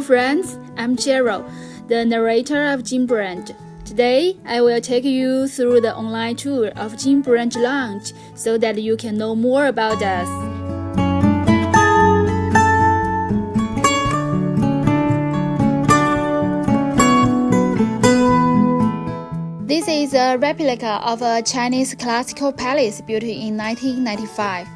friends, I'm Cheryl, the narrator of Jing brand. Today, I will take you through the online tour of Jing brand launch so that you can know more about us. This is a replica of a Chinese classical palace built in 1995.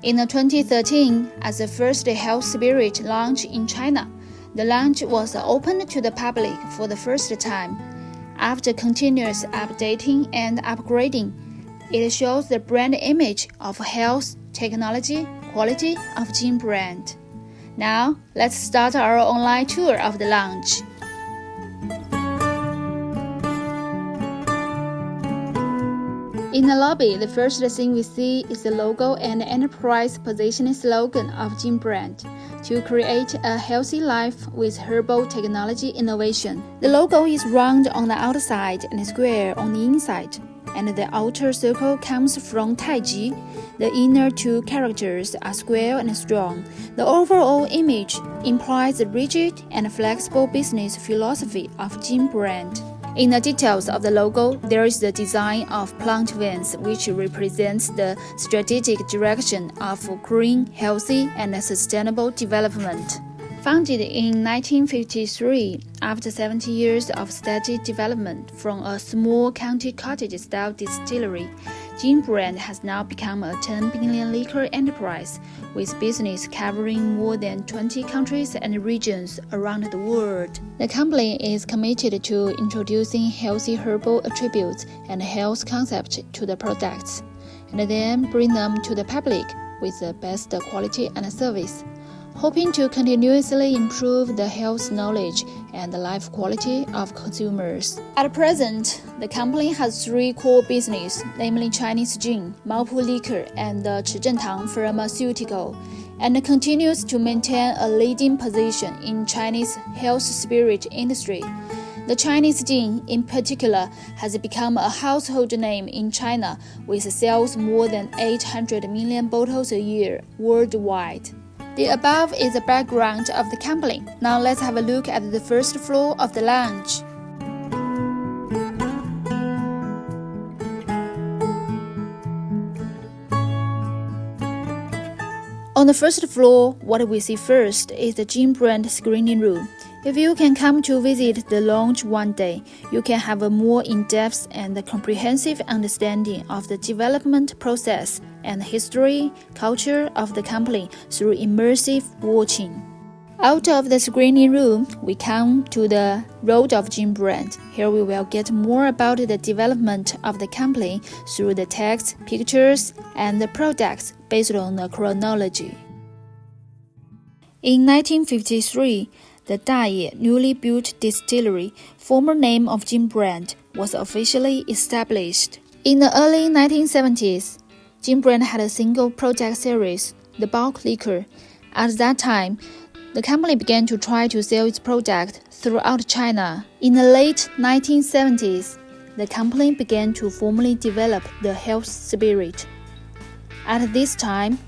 In 2013, as the first health spirit launch in China, the launch was opened to the public for the first time. After continuous updating and upgrading, it shows the brand image of health, technology, quality of Jing brand. Now, let's start our online tour of the launch. In the lobby, the first thing we see is the logo and enterprise positioning slogan of Jing brand to create a healthy life with herbal technology innovation. The logo is round on the outside and square on the inside, and the outer circle comes from Taiji. The inner two characters are square and strong. The overall image implies the rigid and flexible business philosophy of Jing brand. In the details of the logo, there is the design of plant veins, which represents the strategic direction of green, healthy, and sustainable development. Founded in 1953, after 70 years of steady development from a small country cottage-style distillery, Jing brand has now become a 10 billion liquor enterprise, with business covering more than 20 countries and regions around the world. The company is committed to introducing healthy herbal attributes and health concepts to the products, and then bring them to the public with the best quality and service, hoping to continuously improve the health knowledge and the life quality of consumers. At present, the company has three core businesses, namely Chinese Jing, Maopu liquor, and Chizhentang pharmaceutical, and continues to maintain a leading position in Chinese health spirit industry. The Chinese Jing, in particular, has become a household name in China with sales more than 800 million bottles a year worldwide. The above is the background of the company. Now let's have a look at the first floor of the lounge. On the first floor, what we see first is the Jing brand screening room. If you can come to visit the lounge one day, you can have a more in-depth and comprehensive understanding of the development process and history, culture of the company through immersive watching. Out of the screening room, we come to the road of Jing brand. Here we will get more about the development of the company through the text, pictures, and the products based on the chronology. In 1953, the Daye newly built distillery, former name of Jing brand, was officially established. In the early 1970s, Jing brand had a single product series, the bulk liquor. At that time, the company began to try to sell its product throughout China. In the late 1970s, the company began to formally develop the health spirit. At this time,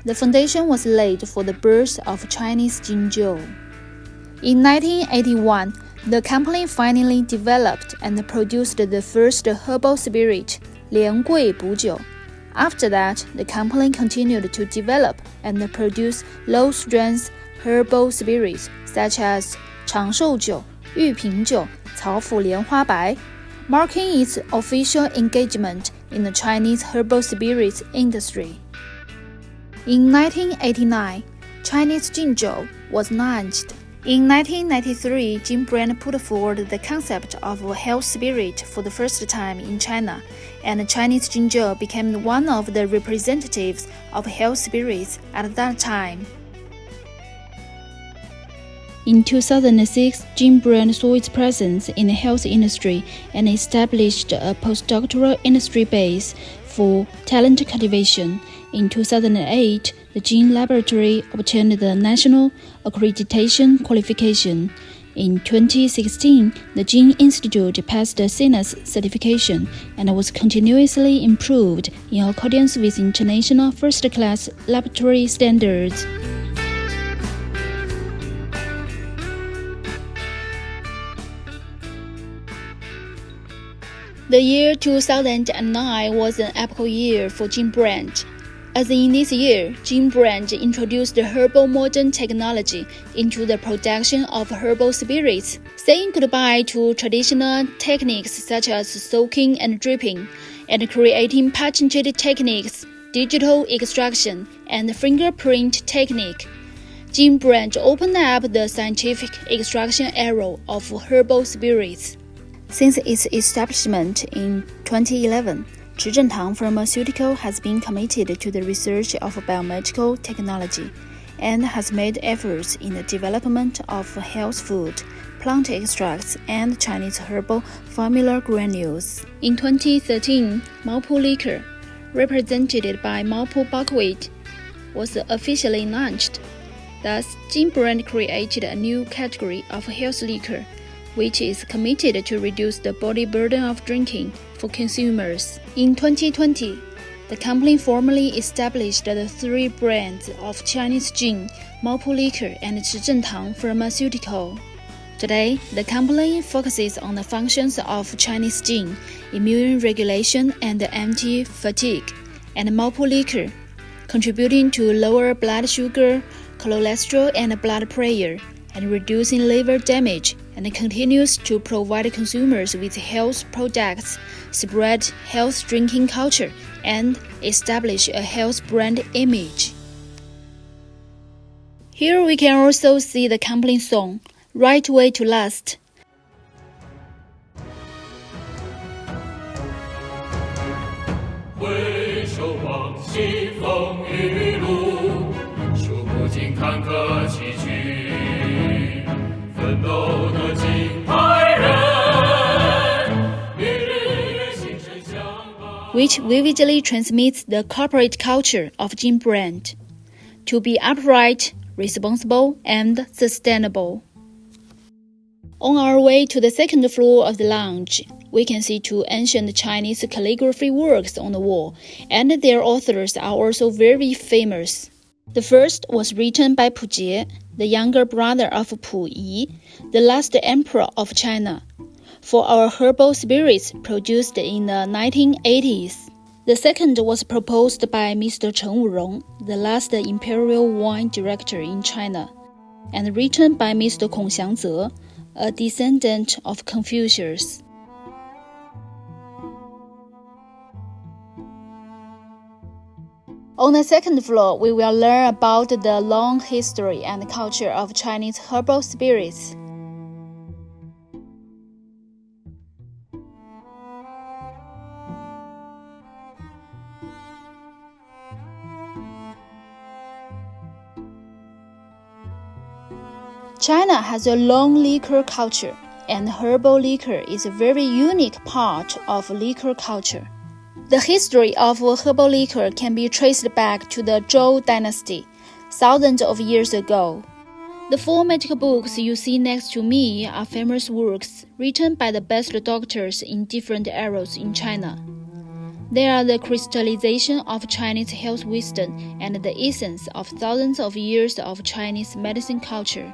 the foundation was laid for the birth of Chinese Jingzhou. In 1981, the company finally developed and produced the first herbal spirit, Liangui Bujiu. After that, the company continued to develop and produce low-strength herbal spirits such as 长寿酒, 玉品酒, 草府莲花白, marking its official engagement in the Chinese herbal spirits industry. In 1989, Chinese Jingzhou was launched. In 1993, Jing brand put forward the concept of a health spirit for the first time in China, and Chinese Jingzhou became one of the representatives of health spirits at that time. In 2006, Jing brand saw its presence in the health industry and established a postdoctoral industry base for talent cultivation. In 2008, the Jing Laboratory obtained the National Accreditation Qualification. In 2016, the Jing Institute passed the SINAS certification and was continuously improved in accordance with international first-class laboratory standards. The year 2009 was an epoch year for Jing brand. As in this year, Jing brand introduced herbal modern technology into the production of herbal spirits, saying goodbye to traditional techniques such as soaking and dripping, and creating patented techniques, digital extraction, and fingerprint technique. Jing brand opened up the scientific extraction era of herbal spirits. Since its establishment in 2011, Tang Pharmaceutical has been committed to the research of biomedical technology and has made efforts in the development of health food, plant extracts, and Chinese herbal formula granules. In 2013, Maopu liquor, represented by Maopu buckwheat, was officially launched. Thus, Jing brand created a new category of health liquor, which is committed to reduce the body burden of drinking for consumers. In 2020, the company formally established the three brands of Chinese Jing, Maopu liquor, and Tang Pharmaceutical. Today, the company focuses on the functions of Chinese Jing, immune regulation and anti-fatigue, and Maopu liquor, contributing to lower blood sugar, cholesterol, and blood pressure, and reducing liver damage, and continues to provide consumers with health products, spread health drinking culture, and establish a health brand image. Here we can also see the company song, Right Way to Last. Which vividly transmits the corporate culture of Jing brand, to be upright, responsible, and sustainable. On our way to the second floor of the lounge, we can see two ancient Chinese calligraphy works on the wall, and their authors are also very famous. The first was written by Pu Jie, the younger brother of Pu Yi, the last emperor of China, for our herbal spirits produced in the 1980s. The second was proposed by Mr. Chen Wurong, the last imperial wine director in China, and written by Mr. Kong Xiangze, a descendant of Confucius. On the second floor, we will learn about the long history and culture of Chinese herbal spirits. China has a long liquor culture, and herbal liquor is a very unique part of liquor culture. The history of herbal liquor can be traced back to the Zhou dynasty, thousands of years ago. The four medical books you see next to me are famous works written by the best doctors in different eras in China. They are the crystallization of Chinese health wisdom and the essence of thousands of years of Chinese medicine culture.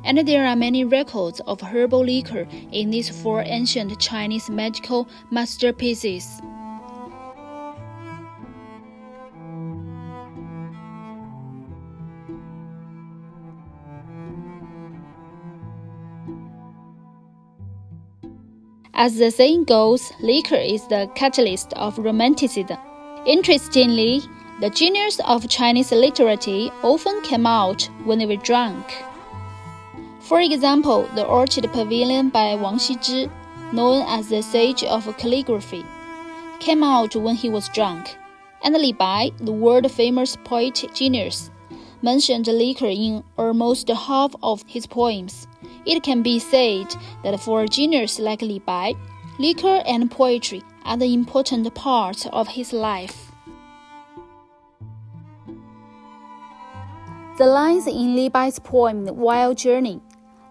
And there are many records of herbal liquor in these four ancient Chinese medical masterpieces. As the saying goes, liquor is the catalyst of romanticism. Interestingly, the genius of Chinese literature often came out when they were drunk. For example, the Orchid Pavilion by Wang Xizhi, known as the Sage of Calligraphy, came out when he was drunk, and Li Bai, the world-famous poet genius, mentioned liquor in almost half of his poems. It can be said that for a genius like Li Bai, liquor and poetry are the important parts of his life. The lines in Li Bai's poem Wild Journey,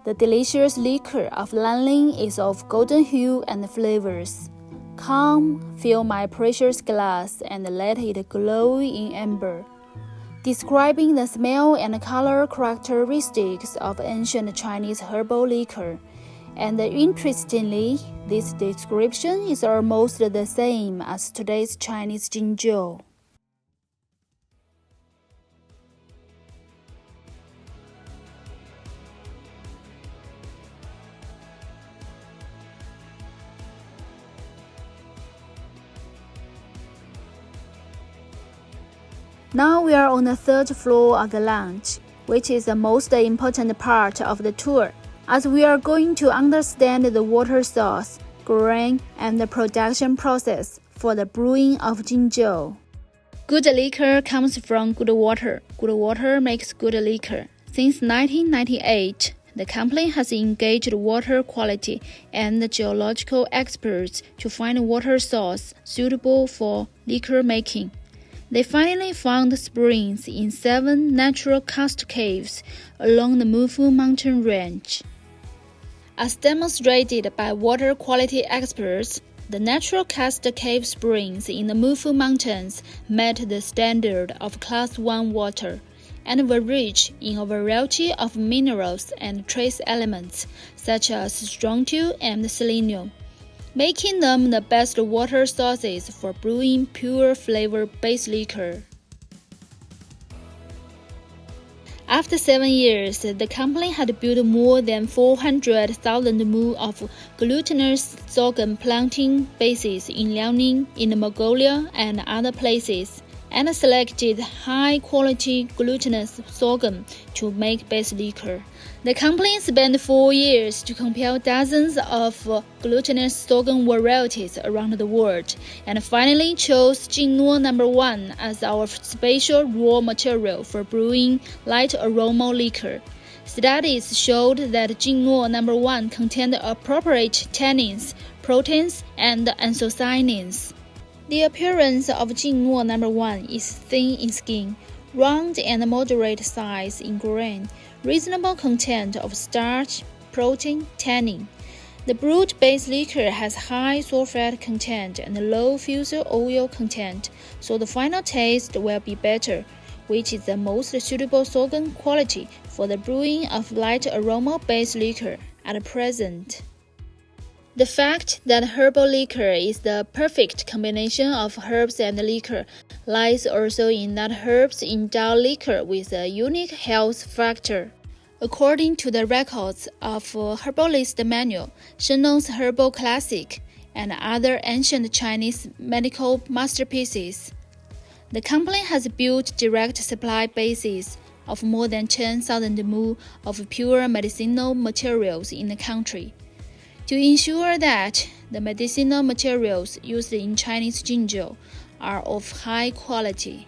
the delicious liquor of Lanling is of golden hue and flavors. Come, fill my precious glass and let it glow in amber, describing the smell and color characteristics of ancient Chinese herbal liquor, And interestingly, this description is almost the same as today's Chinese Jing. Now we are on the third floor of the lounge, which is the most important part of the tour, as we are going to understand the water source, grain, and the production process for the brewing of Jingzhou. Good liquor comes from good water. Good water makes good liquor. Since 1998, the company has engaged water quality and geological experts to find a water source suitable for liquor making. They finally found springs in 7 natural karst caves along the Mufu mountain range. As demonstrated by water quality experts, the natural karst cave springs in the Mufu mountains met the standard of Class 1 water and were rich in a variety of minerals and trace elements such as strontium and selenium, making them the best water sources for brewing pure flavor base liquor. After 7 years, the company had built more than 400,000 mu of glutinous sorghum planting bases in Liaoning, in Mongolia, and other places, and selected high-quality glutinous sorghum to make base liquor. The company spent 4 years to compare dozens of glutinous sorghum varieties around the world, and finally chose Jingnuo No. 1 as our special raw material for brewing light aroma liquor. Studies showed that Jingnuo No. 1 contained appropriate tannins, proteins, and anthocyanins. The appearance of Jingnuo No. 1 is thin in skin, round and moderate size in grain, reasonable content of starch, protein, tannin. The brewed base liquor has high sulfate content and low fusel oil content, so the final taste will be better, which is the most suitable sorghum quality for the brewing of light aroma base liquor at present. The fact that herbal liquor is the perfect combination of herbs and liquor lies also in that herbs endow liquor with a unique health factor. According to the records of Herbalist Manual, Shennong's Herbal Classic, and other ancient Chinese medical masterpieces, the company has built direct supply bases of more than 10,000 mu of pure medicinal materials in the country, to ensure that the medicinal materials used in Chinese Jingzhou are of high quality.